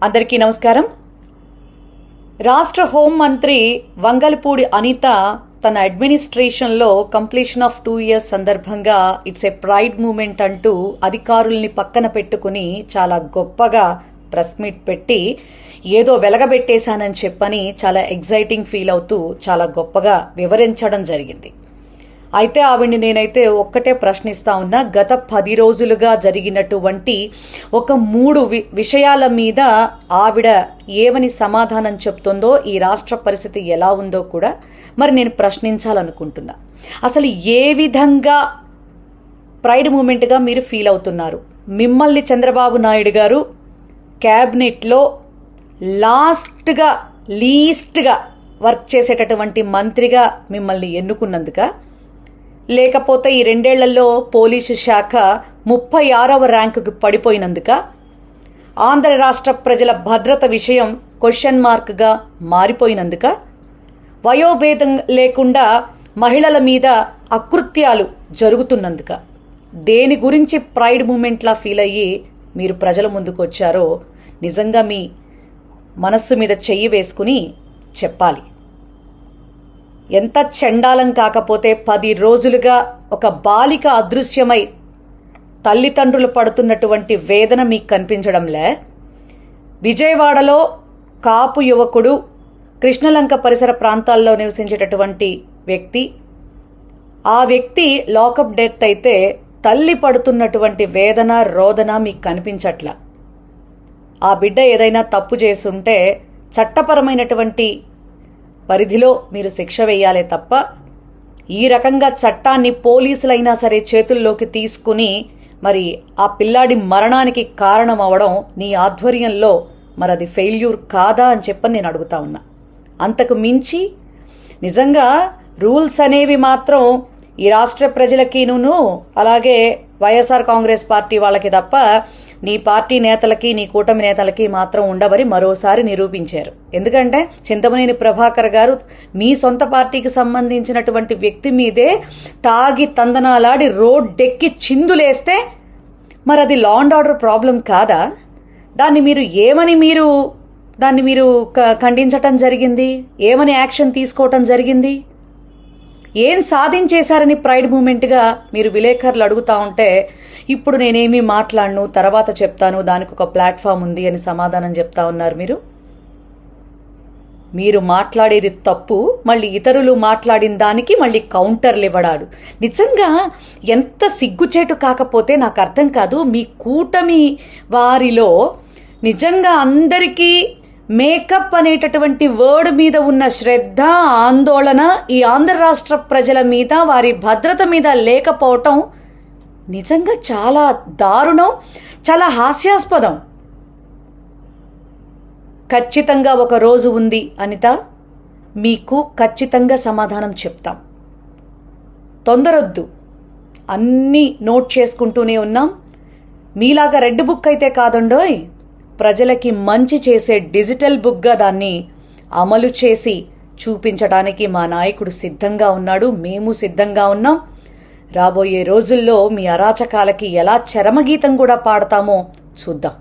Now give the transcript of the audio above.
అందరికీ నమస్కారం. రాష్ట్ర హోం మంత్రి వంగలపూడి అనిత తన అడ్మినిస్ట్రేషన్లో కంప్లీషన్ ఆఫ్ 2 years సందర్భంగా ఇట్స్ ఏ ప్రైడ్ మూమెంట్ అంటూ అధికారుల్ని పక్కన పెట్టుకుని చాలా గొప్పగా ప్రెస్ మీట్ పెట్టి ఏదో వెలగబెట్టేశానని చెప్పని చాలా ఎగ్జైటింగ్ ఫీల్ అవుతూ చాలా గొప్పగా వివరించడం జరిగింది. అయితే ఆవిడ్ని నేనైతే ఒక్కటే ప్రశ్నిస్తా ఉన్నా, గత 10 రోజులుగా జరిగినటువంటి ఒక 3 విషయాల మీద ఆవిడ ఏమని సమాధానం చెప్తుందో, ఈ రాష్ట్ర పరిస్థితి ఎలా ఉందో కూడా మరి నేను ప్రశ్నించాలనుకుంటున్నా. అసలు ఏ విధంగా ప్రైడ్ మూమెంట్గా మీరు ఫీల్ అవుతున్నారు? మిమ్మల్ని చంద్రబాబు నాయుడు గారు క్యాబినెట్లో లీస్ట్గా వర్క్ చేసేటటువంటి మంత్రిగా మిమ్మల్ని ఎన్నుకున్నందుక, లేకపోతే ఈ 2 ఏళ్లలో పోలీసు శాఖ 36వ ర్యాంకుకి పడిపోయినందుక, ఆంధ్ర రాష్ట్ర ప్రజల భద్రత విషయం క్వశ్చన్ మార్క్గా మారిపోయినందుక, వయోభేదం లేకుండా మహిళల మీద అకృత్యాలు జరుగుతున్నందుక, దేని గురించి ప్రైడ్ మూమెంట్లా ఫీల్ అయ్యి మీరు ప్రజల ముందుకు వచ్చారో నిజంగా మీ మనస్సు మీద చెయ్యి వేసుకుని చెప్పాలి. ఎంత చండాలం కాకపోతే 10 రోజులుగా ఒక బాలిక అదృశ్యమై తల్లిదండ్రులు పడుతున్నటువంటి వేదన మీకు కనిపించడంలే? విజయవాడలో కాపు యువకుడు, కృష్ణలంక పరిసర ప్రాంతాల్లో నివసించేటటువంటి వ్యక్తి, ఆ వ్యక్తి లాకప్ డెత్ అయితే తల్లి పడుతున్నటువంటి వేదన రోదన మీకు కనిపించట్లా. ఆ బిడ్డ ఏదైనా తప్పు చేసుంటే చట్టపరమైనటువంటి పరిధిలో మీరు శిక్ష వేయాలే తప్ప, ఈ రకంగా చట్టాన్ని పోలీసులైనా సరే చేతుల్లోకి తీసుకుని మరి ఆ పిల్లాడి మరణానికి కారణం అవడం నీ ఆధ్వర్యంలో మరి అది ఫెయిల్యూర్ కాదా అని చెప్పని నేను అడుగుతా ఉన్నా. అంతకు మించి నిజంగా రూల్స్ అనేవి మాత్రం ఈ రాష్ట్ర ప్రజలకిను అలాగే వైఎస్ఆర్ కాంగ్రెస్ పార్టీ వాళ్ళకి తప్ప నీ పార్టీ నేతలకి, నీ కూటమి నేతలకి మాత్రం ఉండవని మరోసారి నిరూపించారు. ఎందుకంటే చింతమనేని ప్రభాకర్ గారు మీ సొంత పార్టీకి సంబంధించినటువంటి వ్యక్తి మీదే తాగి తందనాలాడి రోడ్డెక్కి చిందులేస్తే మరి అది లా అండ్ ఆర్డర్ ప్రాబ్లం కాదా? దాన్ని మీరు ఖండించటం జరిగింది, ఏమని యాక్షన్ తీసుకోవటం జరిగింది? ఏం సాధించేశారని ప్రైడ్ మూమెంట్గా మీరు విలేకరులు అడుగుతా ఉంటే, ఇప్పుడు నేనేమీ మాట్లాడను, తర్వాత చెప్తాను, దానికి ఒక ప్లాట్ఫామ్ ఉంది అని సమాధానం చెప్తా ఉన్నారు. మీరు మాట్లాడేది తప్పు, మళ్ళీ ఇతరులు మాట్లాడిన దానికి మళ్ళీ కౌంటర్లు ఇవ్వడాడు. నిజంగా ఎంత సిగ్గుచేటు కాకపోతే నాకు అర్థం కాదు. మీ కూటమి వారిలో నిజంగా అందరికీ మేకప్ అనేటటువంటి వర్డ్ మీద ఉన్న శ్రద్ధ, ఆందోళన ఈ ఆంధ్ర రాష్ట్ర ప్రజల మీద, వారి భద్రత మీద లేకపోవటం నిజంగా చాలా దారుణం, చాలా హాస్యాస్పదం. ఖచ్చితంగా ఒక రోజు ఉంది అనిత, మీకు ఖచ్చితంగా సమాధానం చెప్తాం. తొందరొద్దు, అన్నీ నోట్ చేసుకుంటూనే ఉన్నాం. మీలాగా రెడ్ బుక్ అయితే కాదండోయ్, ప్రజలకి మంచి చేసే డిజిటల్ బుక్గా దాన్ని అమలు చేసి చూపించడానికి మా నాయకుడు సిద్ధంగా ఉన్నాడు, మేము సిద్ధంగా ఉన్నాం. రాబోయే రోజుల్లో మీ అరాచకాలకి ఎలా చరమగీతం కూడా పాడతామో చూద్దాం.